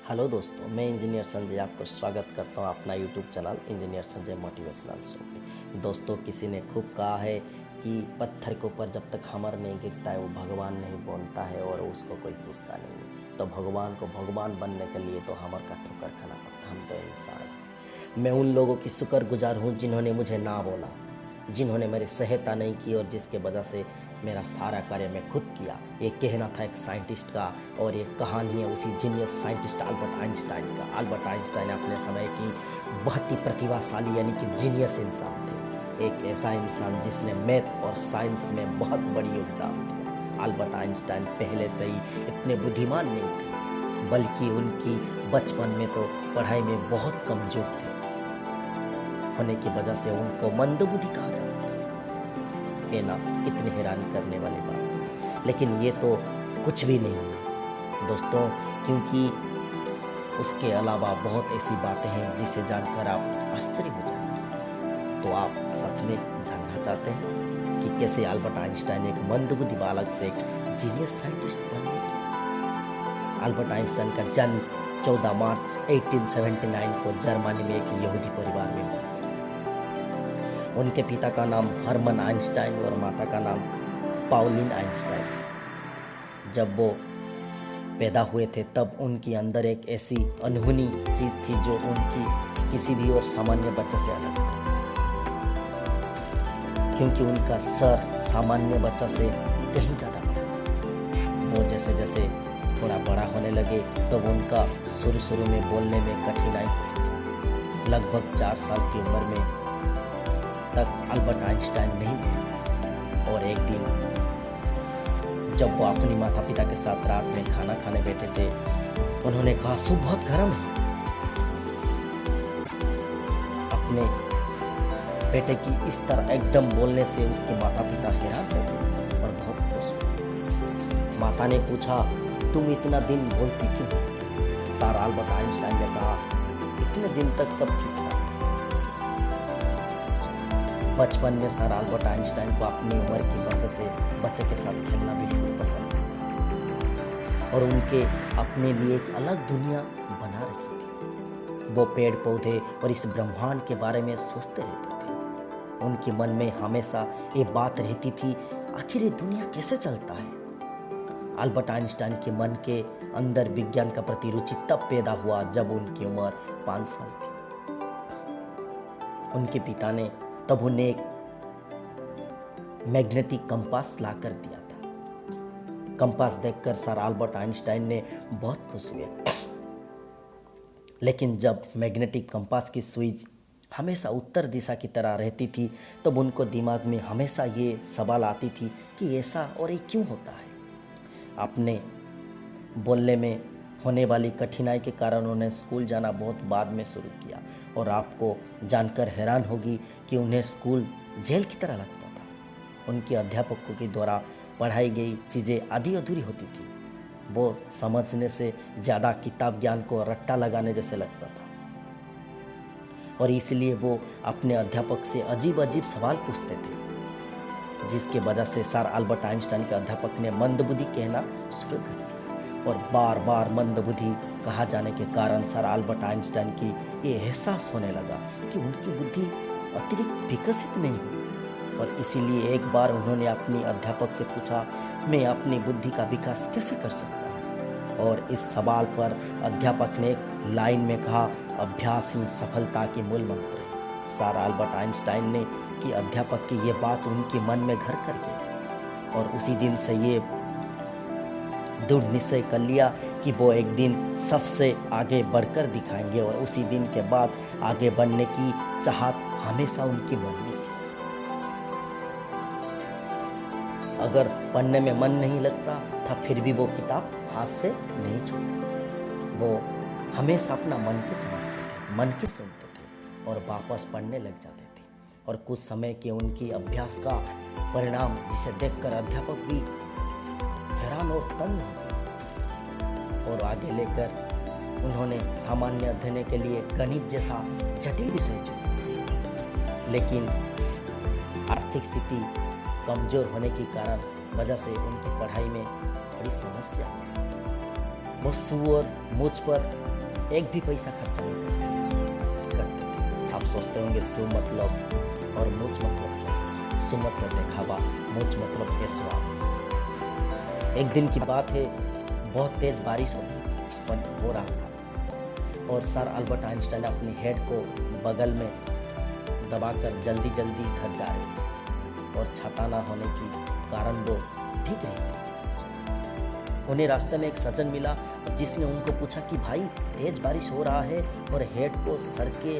Hello दोस्तों, मैं engineer Sanjay आपको स्वागत करता हूं अपना YouTube channel engineer Sanjay motivational show पे। दोस्तों, किसी ने खूब कहा है कि पत्थर के ऊपर जब तक हमर नहीं गिरता है वो भगवान नहीं बनता है और उसको कोई पूछता नहीं है। तो भगवान को भगवान बनने के लिए तो हमर का ठोकर खाना पड़ता, हम तो इंसान हैं। मैं उन लोगों की शुक्रगुजार हूँ जिन्होंने मुझे ना बोला, जिन्होंने मेरी सहायता नहीं की और जिसके वजह से मेरा सारा कार्य मैं खुद किया। ये कहना था एक साइंटिस्ट का और ये कहानी है उसी जीनियस साइंटिस्ट अल्बर्ट आइंस्टाइन का। अल्बर्ट आइंस्टाइन अपने समय की बहुत ही प्रतिभाशाली यानी कि जीनियस इंसान थे, एक ऐसा इंसान जिसने मैथ और साइंस में बहुत बड़ी योगदान दिया। अल्बर्ट आइंस्टाइन पहले से ही इतने बुद्धिमान नहीं थे, बल्कि उनकी बचपन में तो पढ़ाई में बहुत कमज़ोर थे होने की वजह से उनको मंदबुद्धि कहा जाता था। है ना, कितनी हैरान करने वाली बात। लेकिन ये तो कुछ भी नहीं है दोस्तों, क्योंकि उसके अलावा बहुत ऐसी बातें हैं जिसे जानकर आप आश्चर्य हो जाएंगे। तो आप सच में जानना चाहते हैं कि कैसे अल्बर्ट आइंस्टाइन एक मंदबुद्धि बालक से एक जीनियस साइंटिस्ट बन गए। अल्बर्ट आइंस्टाइन का जन्म 14 मार्च 1879 को जर्मनी में एक यहूदी परिवार में हुआ। उनके पिता का नाम हरमन आइंस्टाइन और माता का नाम पाउलिन आइंस्टाइन था। जब वो पैदा हुए थे तब उनके अंदर एक ऐसी अनहोनी चीज़ थी जो उनकी किसी भी और सामान्य बच्चे से अलग था, क्योंकि उनका सर सामान्य बच्चा से कहीं ज़्यादा बड़ा था। वो जैसे जैसे थोड़ा बड़ा होने लगे तब उनका शुरू में बोलने में कठिनाई होती थी। लगभग 4 साल की उम्र में तक अल्बर्ट आइंस्टाइन नहीं बोले और एक दिन जब वो अपनी माता पिता के साथ रात में खाना खाने बैठे थे, उन्होंने कहा सूप बहुत गर्म है। अपने बेटे की इस तरह एकदम बोलने से उसके माता पिता हैरान हो गए और बहुत खुश हुए। माता ने पूछा, तुम इतना दिन बोलती क्यों नहीं? सर अल्बर्ट आइंस्टाइन ने कहा, इतने दिन तक सब ठीक था। बचपन में सर अल्बर्ट आइंस्टाइन को अपनी उम्र के बच्चे के साथ खेलना बिल्कुल पसंद नहीं था और उनके अपने लिए एक अलग दुनिया बना रखी थी। वो पेड़ पौधे और इस ब्रह्मांड के बारे में सोचते रहते थे। उनके मन में हमेशा ये बात रहती थी, आखिर ये दुनिया कैसे चलता है। अल्बर्ट आइंस्टाइन के मन के अंदर विज्ञान का प्रति रुचि तब पैदा हुआ जब उनकी उम्र 5 साल थी। उनके पिता ने तब उन्हें एक मैग्नेटिक कंपास ला कर दिया था। कंपास देखकर सर अल्बर्ट आइंस्टाइन ने बहुत खुश हुए। लेकिन जब मैग्नेटिक कंपास की सुई हमेशा उत्तर दिशा की तरह रहती थी तब उनको दिमाग में हमेशा ये सवाल आती थी कि ऐसा और ये क्यों होता है। अपने बोलने में होने वाली कठिनाई के कारण उन्होंने स्कूल जाना बहुत बाद में शुरू किया और आपको जानकर हैरान होगी कि उन्हें स्कूल जेल की तरह लगता था। उनके अध्यापकों के द्वारा पढ़ाई गई चीज़ें आधी अधूरी होती थी। वो समझने से ज़्यादा किताब ज्ञान को रट्टा लगाने जैसे लगता था और इसलिए वो अपने अध्यापक से अजीब अजीब सवाल पूछते थे, जिसके वजह से सर अल्बर्ट आइंस्टाइन के अध्यापक ने मंदबुद्धि कहना शुरू कर दिया और बार बार मंदबुद्धि कहा जाने के कारण सर अल्बर्ट आइंस्टाइन की ये एहसास होने लगा कि उनकी बुद्धि अतिरिक्त विकसित नहीं हुई और इसीलिए एक बार उन्होंने अपनी अध्यापक से पूछा, मैं अपनी बुद्धि का विकास कैसे कर सकता हूँ। और इस सवाल पर अध्यापक ने एक लाइन में कहा, अभ्यास ही सफलता की मूल मंत्र है। सर अल्बर्ट आइंस्टाइन ने कि अध्यापक की ये बात उनके मन में घर कर गई और उसी दिन से ये दृढ़ निश्चय कर लिया कि वो एक दिन सबसे आगे बढ़कर दिखाएंगे और उसी दिन के बाद आगे बढ़ने की चाहत हमेशा उनके मन में थी। अगर पढ़ने में मन नहीं लगता था फिर भी वो किताब हाथ से नहीं छोड़ते थे। वो हमेशा अपना मन की समझते थे, मन की सुनते थे और वापस पढ़ने लग जाते थे और कुछ समय के उनकी अभ्यास का परिणाम जिसे देखकर अध्यापक भी हैरान और तंग हो गए और आगे लेकर उन्होंने सामान्य अध्ययन के लिए गणित जैसा जटिल विषय चुना। लेकिन आर्थिक स्थिति कमज़ोर होने के कारण वजह से उनकी पढ़ाई में थोड़ी समस्या हुई। वो सुअर मुझ पर एक भी पैसा खर्च नहीं करते थे। आप सोचते होंगे सु मतलब और मुझ मतलब क्या है? सु मतलब दिखावा, मुझ मतलब ऐश्वर्य। एक दिन की बात है, बहुत तेज बारिश हो रहा था और सर अल्बर्ट आइंस्टाइन अपनी हेड को बगल में दबाकर जल्दी जल्दी घर जा रहे थे और छाता ना होने के कारण वो भीग रहे थे। उन्हें रास्ते में एक सज्जन मिला और जिसने उनको पूछा कि भाई तेज बारिश हो रहा है और हेड को सर के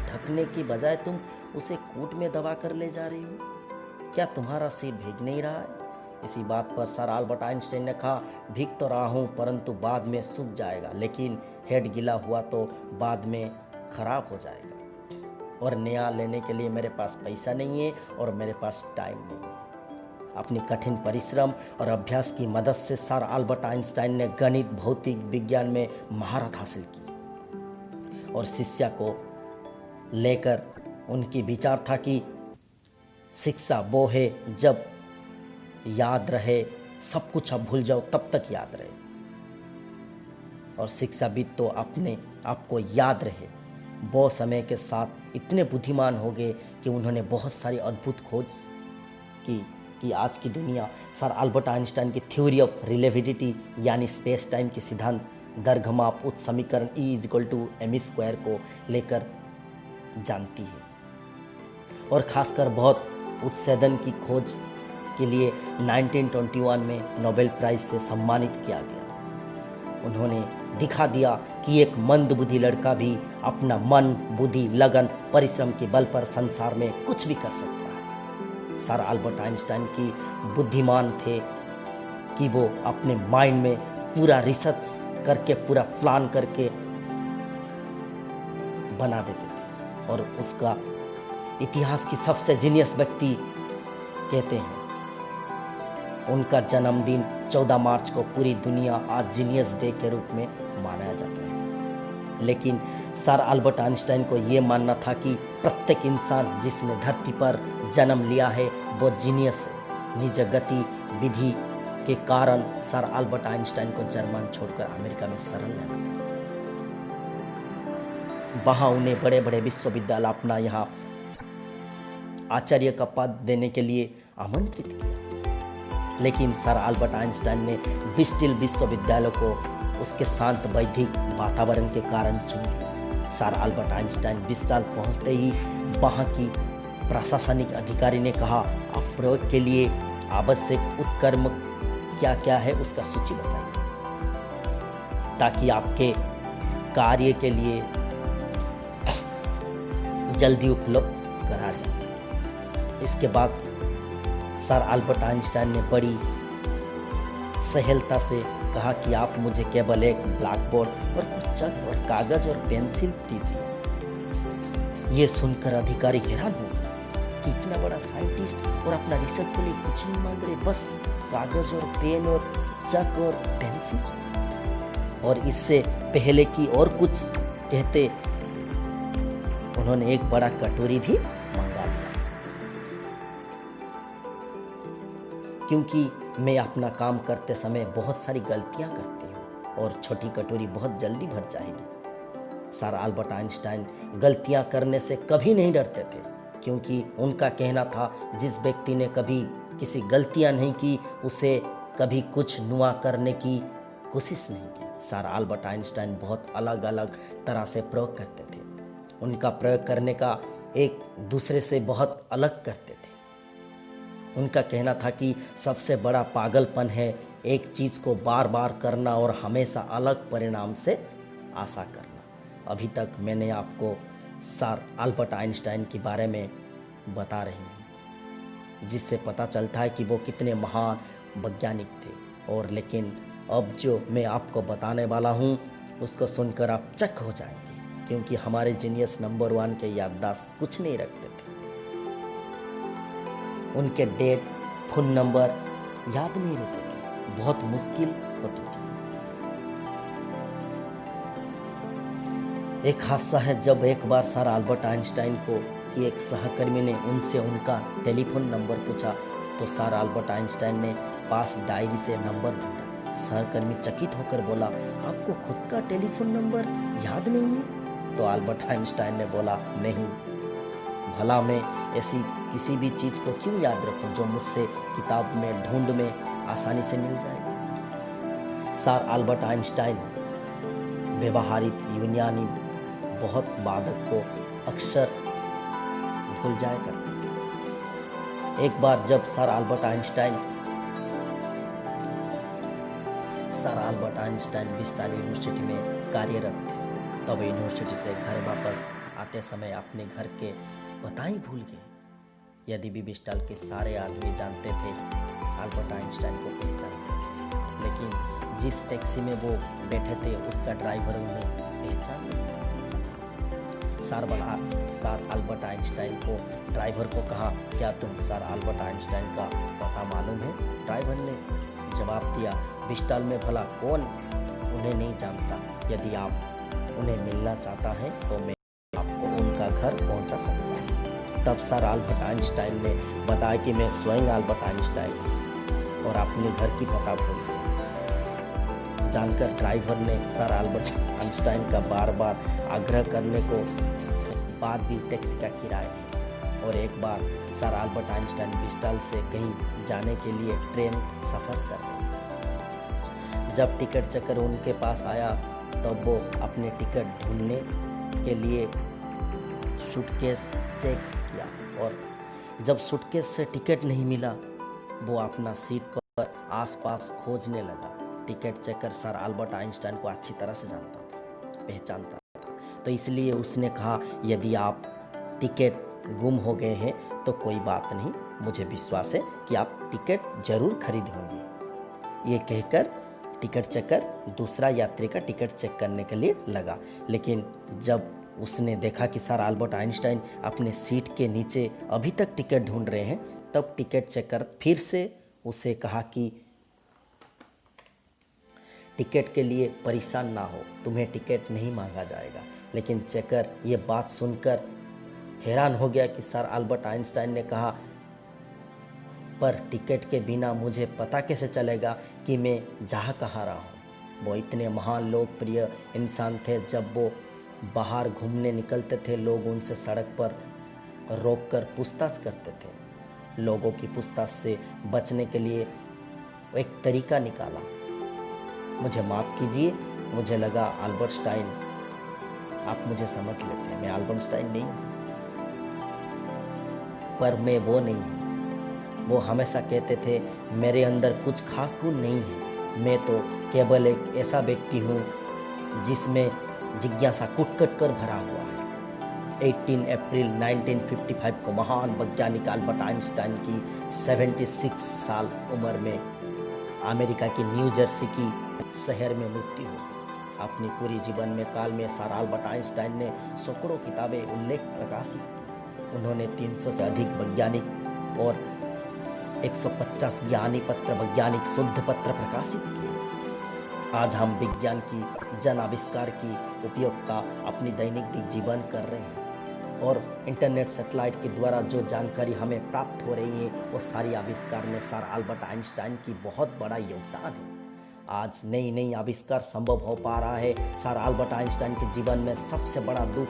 ढकने की बजाय तुम उसे कोट में दबा कर ले जा रही हो, क्या तुम्हारा सिर भीग नहीं रहा है? इसी बात पर सर अल्बर्ट आइंस्टाइन ने कहा, भीग तो रहा हूँ परंतु बाद में सूख जाएगा, लेकिन हेड गीला हुआ तो बाद में खराब हो जाएगा और नया लेने के लिए मेरे पास पैसा नहीं है और मेरे पास टाइम नहीं है। अपनी कठिन परिश्रम और अभ्यास की मदद से सर अल्बर्ट आइंस्टाइन ने गणित भौतिक विज्ञान में महारत हासिल की और शिष्या को लेकर उनकी विचार था कि शिक्षा वो है जब याद रहे, सब कुछ अब भूल जाओ तब तक याद रहे, और शिक्षाविद तो अपने आप को याद रहे। वो समय के साथ इतने बुद्धिमान हो गए कि उन्होंने बहुत सारी अद्भुत खोज की कि आज की दुनिया सर अल्बर्ट आइंस्टाइन की थ्योरी ऑफ रिलेटिविटी यानी स्पेस टाइम के सिद्धांत दर्घमाप उच्च समीकरण E=mc² को लेकर जानती है और खासकर बहुत उत्सेदन की खोज के लिए 1921 में नोबेल प्राइज से सम्मानित किया गया। उन्होंने दिखा दिया कि एक मंदबुद्धि लड़का भी अपना मन, बुद्धि, लगन, परिश्रम के बल पर संसार में कुछ भी कर सकता है। सर अल्बर्ट आइंस्टाइन की बुद्धिमान थे कि वो अपने माइंड में पूरा रिसर्च करके, पूरा प्लान करके बना देते थे और उसका इतिहास की सबसे जीनियस व्यक्ति कहते हैं। उनका जन्मदिन 14 मार्च को पूरी दुनिया आज जीनियस डे के रूप में मनाया जाता है, लेकिन सर अल्बर्ट आइंस्टाइन को ये मानना था कि प्रत्येक इंसान जिसने धरती पर जन्म लिया है वो जीनियस है। निज गति विधि के कारण सर अल्बर्ट आइंस्टाइन को जर्मन छोड़कर अमेरिका में शरण लेना पड़ा। वहाँ उन्हें बड़े बड़े विश्वविद्यालय अपना यहाँ आचार्य का पद देने के लिए आमंत्रित किया, लेकिन सर अल्बर्ट आइंस्टाइन ने ब्रिस्टल विश्वविद्यालय को उसके शांत बौद्धिक वातावरण के कारण चुन लिया। सर अल्बर्ट आइंस्टाइन ब्रिस्टल पहुंचते ही वहाँ की प्रशासनिक अधिकारी ने कहा, आप प्रयोग के लिए आवश्यक उपकरण क्या क्या है उसका सूची बताइए ताकि आपके कार्य के लिए जल्दी उपलब्ध करा जा सके। इसके बाद सर अल्बर्ट आइंस्टाइन ने बड़ी सहलता से कहा कि आप मुझे केवल एक ब्लैक बोर्ड और कुछ चक और कागज और पेंसिल दीजिए। ये सुनकर अधिकारी हैरान हो गए कि इतना बड़ा साइंटिस्ट और अपना रिसर्च के लिए कुछ नहीं मांग रहे, बस कागज और पेन और चक और पेंसिल। और इससे पहले कि और कुछ कहते उन्होंने एक बड़ा कटोरी भी मंगा लिया। क्योंकि मैं अपना काम करते समय बहुत सारी गलतियां करती हूँ और छोटी कटोरी बहुत जल्दी भर जाएगी। सर अल्बर्ट आइंस्टाइन गलतियां करने से कभी नहीं डरते थे, क्योंकि उनका कहना था जिस व्यक्ति ने कभी किसी गलतियां नहीं की उसे कभी कुछ नुआ करने की कोशिश नहीं की। सर अल्बर्ट आइंस्टाइन बहुत अलग अलग तरह से प्रयोग करते थे। उनका प्रयोग करने का एक दूसरे से बहुत अलग करते थे। उनका कहना था कि सबसे बड़ा पागलपन है एक चीज़ को बार बार करना और हमेशा अलग परिणाम से आशा करना। अभी तक मैंने आपको सर अल्बर्ट आइंस्टाइन के बारे में बता रही हूँ, जिससे पता चलता है कि वो कितने महान वैज्ञानिक थे। और लेकिन अब जो मैं आपको बताने वाला हूँ उसको सुनकर आप चक हो जाएंगे, क्योंकि हमारे जीनियस नंबर 1 के याददाश्त कुछ नहीं रखते थे। उनके डेट, फोन नंबर याद नहीं रहते थे, बहुत मुश्किल होती थी। एक हादसा है, जब एक बार सर अल्बर्ट आइंस्टाइन को कि एक सहकर्मी ने उनसे उनका टेलीफोन नंबर पूछा तो सर अल्बर्ट आइंस्टाइन ने पास डायरी से नंबर ढूंढा सहकर्मी चकित होकर बोला, आपको खुद का टेलीफोन नंबर याद नहीं है? तो अल्बर्ट आइंस्टाइन ने बोला, नहीं, भला मैं ऐसी किसी भी चीज़ को क्यों याद रखूं जो मुझसे किताब में ढूंढ में आसानी से मिल जाएगी। सर अल्बर्ट आइंस्टाइन व्यवहारिक यूनानी बहुत बाधक को अक्सर भूल जाया करते थे। एक बार जब sir Albert Einstein Bristol university में कार्यरत थे, तब यूनिवर्सिटी से घर वापस आते समय अपने घर के पता ही भूल गए। यदि भी ब्रिस्टल के सारे आदमी जानते थे, अल्बर्ट आइंस्टाइन को पहचानते थे, लेकिन जिस टैक्सी में वो बैठे थे उसका ड्राइवर उन्हें पहचान नहीं था। सर अल्बर्ट आइंस्टाइन को ड्राइवर को कहा, क्या तुम सर अल्बर्ट आइंस्टाइन का पता मालूम है? ड्राइवर ने जवाब दिया, ब्रिस्टल में भला कौन उन्हें नहीं जानता। यदि आप उन्हें मिलना चाहता है तो मैं आपको उनका घर पहुंचा सकता हूं। तब सर अल्बर्ट आइंस्टाइन ने बताया कि मैं स्वयं अल्बर्ट आइंस्टाइन हूँ और अपने घर की पता भूल गए। जानकर ड्राइवर ने सर अल्बर्ट आइंस्टाइन का बार बार आग्रह करने को बाद भी टैक्सी का किराया नहीं, और एक बार सर अल्बर्ट आइंस्टाइन ब्रिस्टल से कहीं जाने के लिए ट्रेन सफ़र कर रहे थे। जब टिकट चेकर उनके पास आया तब वो अपने टिकट ढूंढने के लिए सूटकेस चेक किया, और जब सूटकेस से टिकट नहीं मिला वो अपना सीट पर आसपास खोजने लगा। Ticket checker sir Albert Einstein को अच्छी तरह से जानता था, पहचानता था, तो इसलिए उसने कहा, यदि आप टिकट गुम हो गए हैं तो कोई बात नहीं, मुझे विश्वास है कि आप टिकट जरूर खरीद होंगे। ये कहकर टिकट चेकर दूसरा यात्री का टिकट चेक करने के लिए लगा, लेकिन जब उसने देखा कि सर अल्बर्ट आइंस्टाइन अपने सीट के नीचे अभी तक टिकट ढूंढ रहे हैं, तब टिकट चेकर फिर से उसे कहा कि टिकट के लिए परेशान ना हो, तुम्हें टिकट नहीं मांगा जाएगा। लेकिन चेकर ये बात सुनकर हैरान हो गया कि सर अल्बर्ट आइंस्टाइन ने कहा, पर टिकट के बिना मुझे पता कैसे चलेगा कि मैं जा कहाँ रहा हूँ। वो इतने महान लोकप्रिय इंसान थे, जब वो बाहर घूमने निकलते थे लोग उनसे सड़क पर रोककर पूछताछ करते थे। लोगों की पूछताछ से बचने के लिए एक तरीका निकाला। मुझे माफ़ कीजिए, मुझे लगा अल्बर्ट स्टाइन आप मुझे समझ लेते हैं, मैं अल्बर्ट स्टाइन नहीं हूँ, पर मैं वो नहीं हूँ। वो हमेशा कहते थे, मेरे अंदर कुछ खास गुण नहीं है, मैं तो केवल एक ऐसा व्यक्ति हूँ जिसमें जिज्ञासा कुट-कुट कर भरा हुआ है। 18 अप्रैल 1955 को महान वैज्ञानिक अल्बर्ट आइंस्टाइन की 76 साल उम्र में अमेरिका की न्यू जर्सी की शहर में मृत्यु हो गई। अपनी पूरी जीवन में काल में सर अल्बर्ट आइंस्टाइन ने सैकड़ों किताबें उल्लेख प्रकाशित की। उन्होंने 300 से अधिक वैज्ञानिक और 150 ज्ञानी पत्र वैज्ञानिक शुद्ध पत्र प्रकाशित किए। आज हम विज्ञान की जन आविष्कार की उपयोगिता अपनी दैनिक जीवन कर रहे हैं, और इंटरनेट सैटेलाइट के द्वारा जो जानकारी हमें प्राप्त हो रही है वो सारी आविष्कार में सर अल्बर्ट आइंस्टाइन की बहुत बड़ा योगदान है। आज नई नई आविष्कार संभव हो पा रहा है। सर अल्बर्ट आइंस्टाइन के जीवन में सबसे बड़ा दुख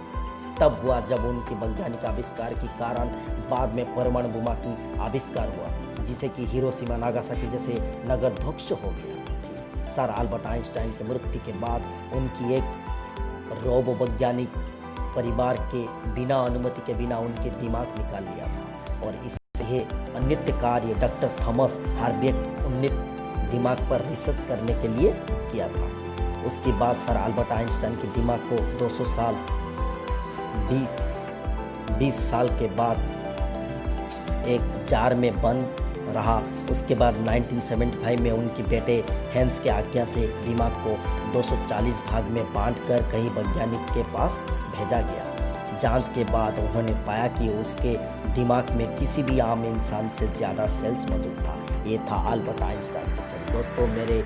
तब हुआ जब उनकी वैज्ञानिक आविष्कार के कारण बाद में परमाणु बम की आविष्कार हुआ, जिसे कि हिरोशिमा नागासाकी जैसे नगर ध्वस्त हो गया। सर अल्बर्ट आइंस्टाइन की मृत्यु के बाद उनकी एक रोबो वैज्ञानिक परिवार के बिना अनुमति के बिना उनके दिमाग निकाल लिया था, और इससे अन्य कार्य डॉक्टर थॉमस हार्बेक उन्नत दिमाग पर रिसर्च करने के लिए किया था। उसके बाद सर अल्बर्ट आइंस्टाइन के दिमाग को 200 साल 20 साल के बाद एक जार में बंद रहा। उसके बाद 1975 में उनके बेटे हेंस के आज्ञा से दिमाग को 240 भाग में बांटकर कई वैज्ञानिक के पास भेजा गया। जांच के बाद उन्होंने पाया कि उसके दिमाग में किसी भी आम इंसान से ज़्यादा सेल्स मौजूद था। ये था अल्बर्ट आइंस्टाइन का सेल। दोस्तों, मेरे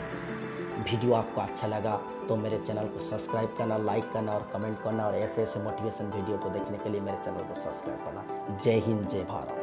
वीडियो आपको अच्छा लगा तो मेरे चैनल को सब्सक्राइब करना, लाइक करना और कमेंट करना, और ऐसे ऐसे मोटिवेशन वीडियो को देखने के लिए मेरे चैनल को सब्सक्राइब करना। जय हिंद, जय भारत।